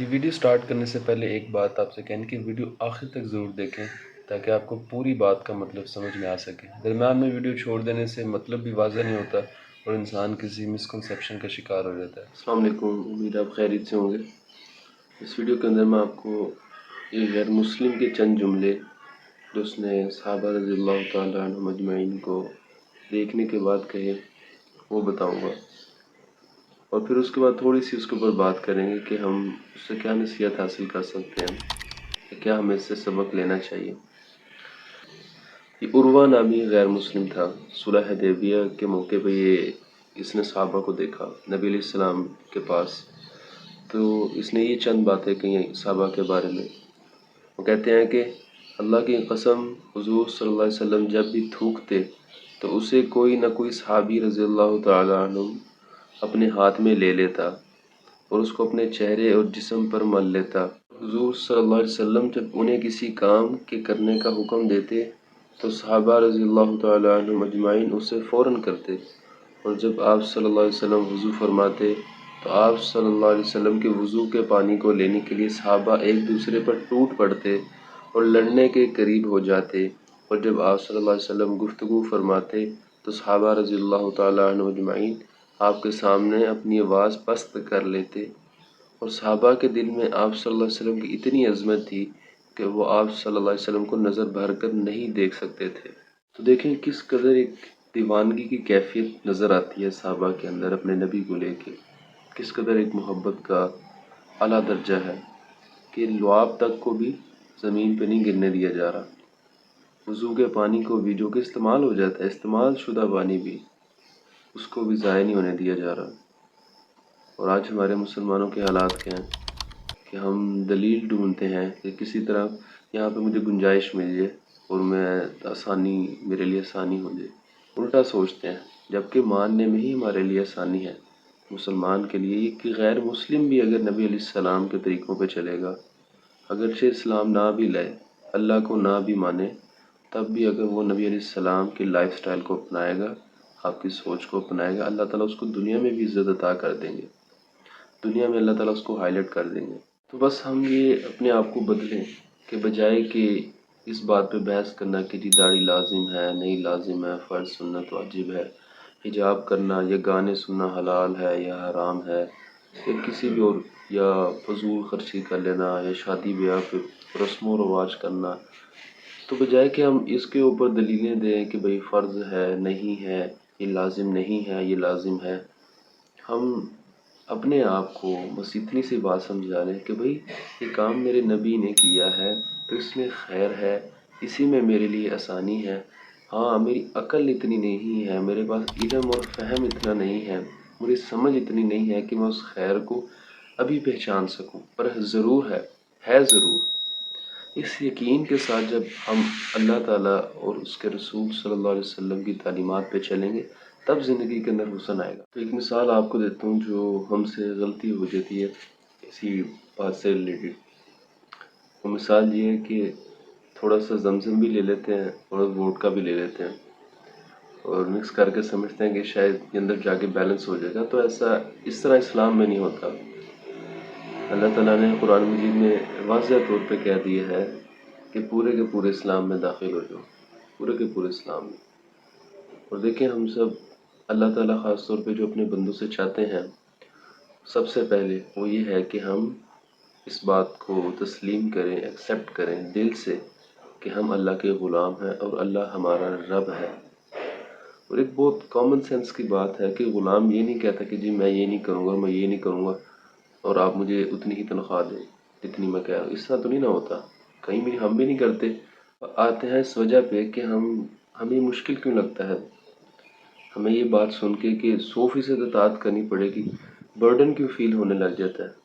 جی video start کرنے سے پہلے ایک بات آپ سے کہنے کہ ویڈیو آخر تک ضرور دیکھیں تاکہ آپ کو پوری بات کا مطلب سمجھ میں آ سکے۔ درمیان میں ویڈیو چھوڑ دینے سے مطلب بھی واضح نہیں ہوتا اور انسان کسی مسکنسیپشن کا شکار ہو جاتا ہے۔ السلام علیکم، امید آپ خیریت سے ہوں گے۔ اس ویڈیو کے اندر میں آپ کو یہ غیر مسلم کے چند جملے جو اس نے صحابہ رضی اللہ تعالیٰ عنہ مجمعین کو دیکھنے کے بعد کہے وہ بتاؤں گا، اور پھر اس کے بعد تھوڑی سی اس کے اوپر بات کریں گے کہ ہم اس سے کیا نصیحت حاصل کر سکتے ہیں کہ کیا ہمیں اس سے سبق لینا چاہیے۔ یہ عروہ نامی غیر مسلم تھا۔ صلح حدیبیہ کے موقع پہ اس نے صحابہ کو دیکھا نبی علیہ السلام کے پاس، تو اس نے یہ چند باتیں کہیں صحابہ کے بارے میں۔ وہ کہتے ہیں کہ اللہ کی قسم، حضور صلی اللہ علیہ وسلم جب بھی تھوکتے تو اسے کوئی نہ کوئی صحابی رضی اللہ تعالیٰ عنہ اپنے ہاتھ میں لے لیتا اور اس کو اپنے چہرے اور جسم پر مل لیتا۔ حضور صلی اللہ علیہ وسلم جب انہیں کسی کام کے کرنے کا حکم دیتے تو صحابہ رضی اللہ تعالیٰ عنہ مجمعین اسے فوراً کرتے، اور جب آپ صلی اللہ علیہ وسلم وضو فرماتے تو آپ صلی اللہ علیہ وسلم کے وضو کے پانی کو لینے کے لیے صحابہ ایک دوسرے پر ٹوٹ پڑتے اور لڑنے کے قریب ہو جاتے، اور جب آپ صلی اللہ علیہ وسلم گفتگو فرماتے تو صحابہ رضی اللہ تعالیٰ عنہ مجمعین آپ کے سامنے اپنی آواز پست کر لیتے، اور صحابہ کے دل میں آپ صلی اللہ علیہ وسلم کی اتنی عظمت تھی کہ وہ آپ صلی اللہ علیہ وسلم کو نظر بھر کر نہیں دیکھ سکتے تھے۔ تو دیکھیں کس قدر ایک دیوانگی کی کیفیت نظر آتی ہے صحابہ کے اندر اپنے نبی کو لے کے، کس قدر ایک محبت کا اعلیٰ درجہ ہے کہ لعاب تک کو بھی زمین پہ نہیں گرنے دیا جا رہا، وضو کے پانی کو بھی جو کہ استعمال ہو جاتا ہے، استعمال شدہ پانی بھی، اس کو بھی ضائع نہیں ہونے دیا جا رہا۔ اور آج ہمارے مسلمانوں کے حالات کیا ہیں کہ ہم دلیل ڈھونڈتے ہیں کہ کسی طرح یہاں پہ مجھے گنجائش مل جائے اور میرے لیے آسانی ہو جائے، الٹا سوچتے ہیں، جبکہ ماننے میں ہی ہمارے لیے آسانی ہے مسلمان کے لیے یہ کہ غیر مسلم بھی اگر نبی علیہ السلام کے طریقوں پہ چلے گا، اگرچہ اسلام نہ بھی لائے، اللہ کو نہ بھی مانے، تب بھی اگر وہ نبی علیہ السلام کی لائف سٹائل کو اپنائے گا، آپ کی سوچ کو اپنائے گا، اللہ تعالیٰ اس کو دنیا میں بھی عزت عطا کر دیں گے، دنیا میں اللہ تعالیٰ اس کو ہائی لائٹ کر دیں گے۔ تو بس ہم یہ اپنے آپ کو بدلیں کہ بجائے کہ اس بات پہ بحث کرنا کہ جی داڑھی لازم ہے نہیں لازم ہے، فرض سنت واجب ہے، حجاب کرنا یا گانے سننا حلال ہے یا حرام ہے، یا کسی بھی اور یا فضول خرچی کر لینا یا شادی بیاہ پہ رسم و رواج کرنا، تو بجائے کہ ہم اس کے اوپر دلیلیں دیں کہ بھئی فرض ہے نہیں ہے، یہ لازم نہیں ہے یہ لازم ہے، ہم اپنے آپ کو بس اتنی سی بات سمجھا لیں کہ بھئی یہ کام میرے نبی نے کیا ہے تو اس میں خیر ہے، اسی میں میرے لیے آسانی ہے۔ ہاں میری عقل اتنی نہیں ہے، میرے پاس علم اور فہم اتنا نہیں ہے، میری سمجھ اتنی نہیں ہے کہ میں اس خیر کو ابھی پہچان سکوں، پر ضرور ہے ضرور۔ اس یقین کے ساتھ جب ہم اللہ تعالیٰ اور اس کے رسول صلی اللہ علیہ وسلم کی تعلیمات پہ چلیں گے تب زندگی کے اندر حسن آئے گا۔ تو ایک مثال آپ کو دیتا ہوں جو ہم سے غلطی ہو جاتی ہے اسی بات سے ریلیٹڈ۔ وہ مثال یہ ہے کہ تھوڑا سا زمزم بھی لے لیتے ہیں اور ووڈکا بھی لے لیتے ہیں اور مکس کر کے سمجھتے ہیں کہ شاید یہ اندر جا کے بیلنس ہو جائے گا، تو اس طرح اسلام میں نہیں ہوتا۔ اللہ تعالیٰ نے قرآن مجید میں واضح طور پہ کہہ دیا ہے کہ پورے کے پورے اسلام میں داخل ہو جاؤ، پورے کے پورے اسلام میں۔ اور دیکھیں ہم سب اللہ تعالیٰ خاص طور پہ جو اپنے بندوں سے چاہتے ہیں سب سے پہلے وہ یہ ہے کہ ہم اس بات کو تسلیم کریں، ایکسیپٹ کریں دل سے کہ ہم اللہ کے غلام ہیں اور اللہ ہمارا رب ہے۔ اور ایک بہت کامن سینس کی بات ہے کہ غلام یہ نہیں کہتا کہ جی میں یہ نہیں کروں گا، میں یہ نہیں کروں گا اور آپ مجھے اتنی ہی تنخواہ دیں جتنی میں کہہ رہا ہوں۔ اس طرح تو نہیں نہ ہوتا، کہیں بھی ہم بھی نہیں کرتے۔ آتے ہیں اس وجہ پہ کہ ہمیں مشکل کیوں لگتا ہے، ہمیں یہ بات سن کے کہ 100% اطاعت کرنی پڑے گی، برڈن کیوں فیل ہونے لگ جاتا ہے۔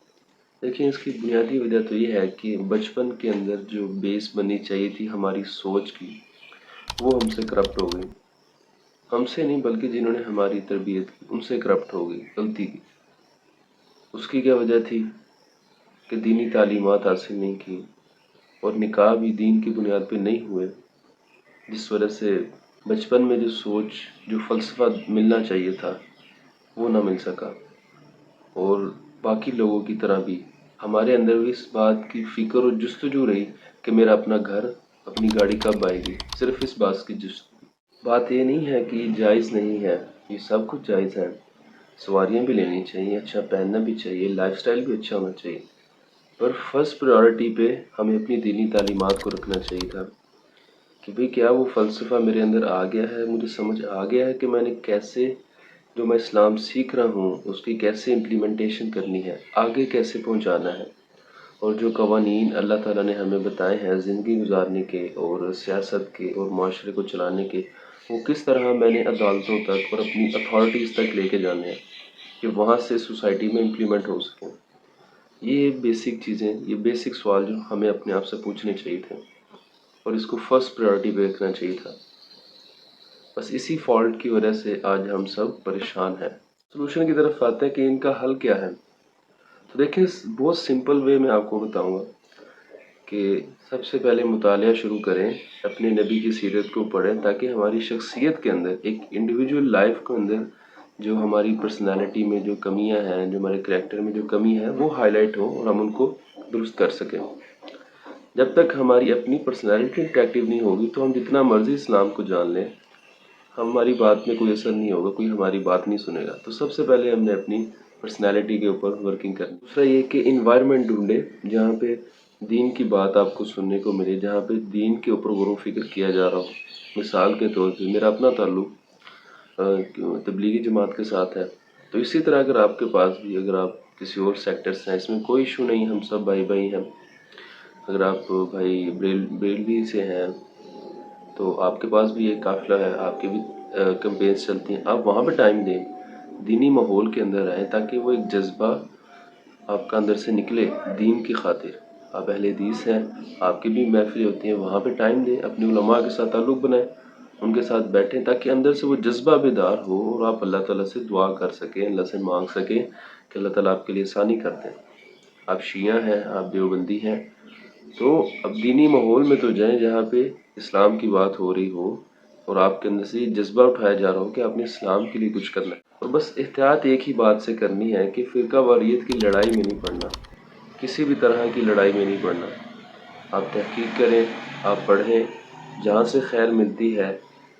دیکھیں اس کی بنیادی وجہ تو یہ ہے کہ بچپن کے اندر جو بیس بننی چاہیے تھی ہماری سوچ کی، وہ ہم سے کرپٹ ہو گئی، ہم سے نہیں بلکہ جنہوں نے ہماری تربیت کی ان سے کرپٹ ہو گئی، غلطی کی۔ اس کی کیا وجہ تھی کہ دینی تعلیمات حاصل نہیں کی اور نکاح بھی دین کی بنیاد پہ نہیں ہوئے، جس وجہ سے بچپن میں جو سوچ جو فلسفہ ملنا چاہیے تھا وہ نہ مل سکا، اور باقی لوگوں کی طرح بھی ہمارے اندر بھی اس بات کی فکر اور جستجو رہی کہ میرا اپنا گھر، اپنی گاڑی کب آئے گی، صرف اس بات کی بات یہ نہیں ہے کہ جائز نہیں ہے، یہ سب کچھ جائز ہے، سواریاں بھی لینی چاہیے، اچھا پہننا بھی چاہیے، لائف سٹائل بھی اچھا ہونا چاہیے، پر فرسٹ پریورٹی پہ ہمیں اپنی دینی تعلیمات کو رکھنا چاہیے تھا کہ بھئی کیا وہ فلسفہ میرے اندر آ گیا ہے، مجھے سمجھ آ گیا ہے کہ میں نے کیسے جو میں اسلام سیکھ رہا ہوں اس کی کیسے امپلیمنٹیشن کرنی ہے، آگے کیسے پہنچانا ہے، اور جو قوانین اللہ تعالیٰ نے ہمیں بتائے ہیں زندگی گزارنے کے اور سیاست کے اور معاشرے کو چلانے کے، وہ کس طرح میں نے عدالتوں تک اور اپنی اتھارٹیز تک لے کے جانے ہیں کہ وہاں سے سوسائٹی میں امپلیمنٹ ہو سکیں۔ یہ بیسک چیزیں، یہ بیسک سوال جو ہمیں اپنے آپ سے پوچھنے چاہیے تھے اور اس کو فرسٹ پریورٹی پہ رکھنا چاہیے تھا۔ بس اسی فالٹ کی وجہ سے آج ہم سب پریشان ہیں۔ سلوشن کی طرف آتے ہیں کہ ان کا حل کیا ہے۔ تو دیکھیں بہت سمپل وے میں آپ کو بتاؤں گا کہ سب سے پہلے مطالعہ شروع کریں، اپنے نبی کی سیرت کو پڑھیں تاکہ ہماری شخصیت کے اندر، ایک انڈیویجول لائف کے اندر جو ہماری پرسنالٹی میں جو کمیاں ہیں، جو ہمارے کریکٹر میں جو کمی ہے وہ ہائی لائٹ ہو اور ہم ان کو درست کر سکیں۔ جب تک ہماری اپنی پرسنالٹی اٹریکٹیو نہیں ہوگی تو ہم جتنا مرضی اسلام کو جان لیں، ہماری بات میں کوئی اثر نہیں ہوگا، کوئی ہماری بات نہیں سنے گا۔ تو سب سے پہلے ہم نے اپنی پرسنالٹی کے اوپر ورکنگ کرنی۔ دوسرا یہ کہ انوائرمنٹ ڈھونڈے جہاں پہ دین کی بات آپ کو سننے کو ملے، جہاں پہ دین کے اوپر غور و فکر کیا جا رہا ہو۔ مثال کے طور پہ میرا اپنا تعلق تبلیغی جماعت کے ساتھ ہے، تو اسی طرح اگر آپ کے پاس بھی، اگر آپ کسی اور سیکٹر سے ہیں، اس میں کوئی ایشو نہیں، ہم سب بھائی بھائی ہیں۔ اگر آپ بھائی بریلوی سے ہیں تو آپ کے پاس بھی ایک قافلہ ہے، آپ کے بھی کمپینس چلتی ہیں، آپ وہاں پہ ٹائم دیں، دینی ماحول کے اندر آئیں تاکہ وہ ایک جذبہ آپ کا اندر سے نکلے دین کی خاطر۔ آپ اہل حدیث ہیں، آپ کی بھی محفلیں ہوتی ہیں، وہاں پہ ٹائم دیں، اپنے علماء کے ساتھ تعلق بنائیں، ان کے ساتھ بیٹھیں تاکہ اندر سے وہ جذبہ بیدار ہو اور آپ اللہ تعالیٰ سے دعا کر سکیں، اللہ سے مانگ سکیں کہ اللہ تعالیٰ آپ کے لیے آسانی کر دیں۔ آپ شیعہ ہیں، آپ دیوبندی ہیں، تو اب دینی ماحول میں تو جائیں جہاں پہ اسلام کی بات ہو رہی ہو اور آپ کے اندر سے یہ جذبہ اٹھایا جا رہا ہو کہ آپ نے اسلام کے لیے کچھ کرنا ہے۔ اور بس احتیاط ایک ہی بات سے کرنی ہے کہ فرقہ واریت کی لڑائی میں نہیں پڑنا، کسی بھی طرح کی لڑائی میں نہیں پڑنا۔ آپ تحقیق کریں، آپ پڑھیں، جہاں سے خیر ملتی ہے،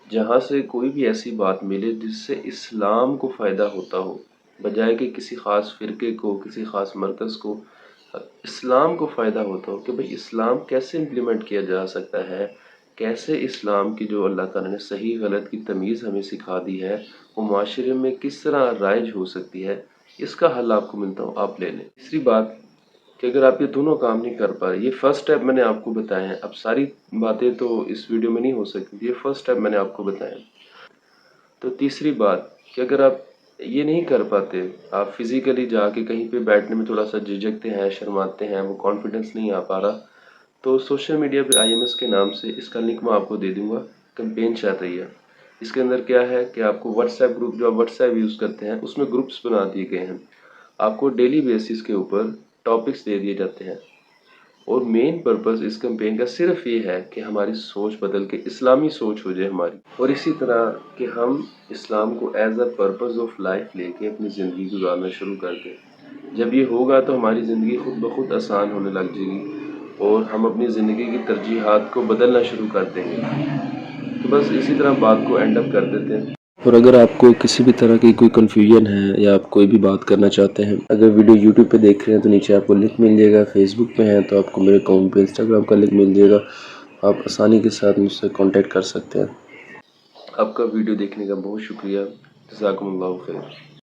جہاں سے کوئی بھی ایسی بات ملے جس سے اسلام کو فائدہ ہوتا ہو، بجائے کہ کسی خاص فرقے کو، کسی خاص مرکز کو، اسلام کو فائدہ ہوتا ہو کہ بھئی اسلام کیسے امپلیمنٹ کیا جا سکتا ہے، کیسے اسلام کی جو اللہ تعالیٰ نے صحیح غلط کی تمیز ہمیں سکھا دی ہے وہ معاشرے میں کس طرح رائج ہو سکتی ہے، اس کا حل آپ کو ملتا ہو آپ لے لیں۔ تیسری بات کہ اگر آپ یہ دونوں کام نہیں کر پا رہے، یہ فرسٹ اسٹیپ میں نے آپ کو بتایا ہے، اب ساری باتیں تو اس ویڈیو میں نہیں ہو سکتی، یہ فرسٹ اسٹیپ میں نے آپ کو بتایا۔ تو تیسری بات کہ اگر آپ یہ نہیں کر پاتے، آپ فزیکلی جا کے کہیں پہ بیٹھنے میں تھوڑا سا جھجکتے ہیں، شرماتے ہیں، وہ کانفیڈنس نہیں آ پا رہا، تو سوشل میڈیا پہ IMS کے نام سے اس کا لنک میں آپ کو دے دوں گا، کمپین چل رہی ہے۔ اس کے اندر کیا ہے کہ آپ کو واٹس ایپ گروپ، جو آپ واٹس ایپ یوز کرتے ہیں اس میں گروپس بنا دیے گئے ہیں، آپ کو ڈیلی بیسس کے اوپر ٹاپکس دے دیے جاتے ہیں، اور مین پرپز اس کمپین کا صرف یہ ہے کہ ہماری سوچ بدل کے اسلامی سوچ ہو جائے ہماری، اور اسی طرح کہ ہم اسلام کو as a purpose of life لے کے اپنی زندگی گزارنا شروع کر دیں۔ جب یہ ہوگا تو ہماری زندگی خود بخود آسان ہونے لگ جائے گی اور ہم اپنی زندگی کی ترجیحات کو بدلنا شروع کر دیں گے۔ تو بس اسی طرح بات کو اینڈ اپ کر دیتے ہیں۔ اور اگر آپ کو کسی بھی طرح کی کوئی کنفیوژن ہے یا آپ کوئی بھی بات کرنا چاہتے ہیں، اگر ویڈیو یوٹیوب پہ دیکھ رہے ہیں تو نیچے آپ کو لنک مل جائے گا، فیس بک پہ ہیں تو آپ کو میرے اکاؤنٹ پہ انسٹاگرام کا لنک مل جائے گا، آپ آسانی کے ساتھ مجھ سے کانٹیکٹ کر سکتے ہیں۔ آپ کا ویڈیو دیکھنے کا بہت شکریہ، جزاکم اللہ خیر۔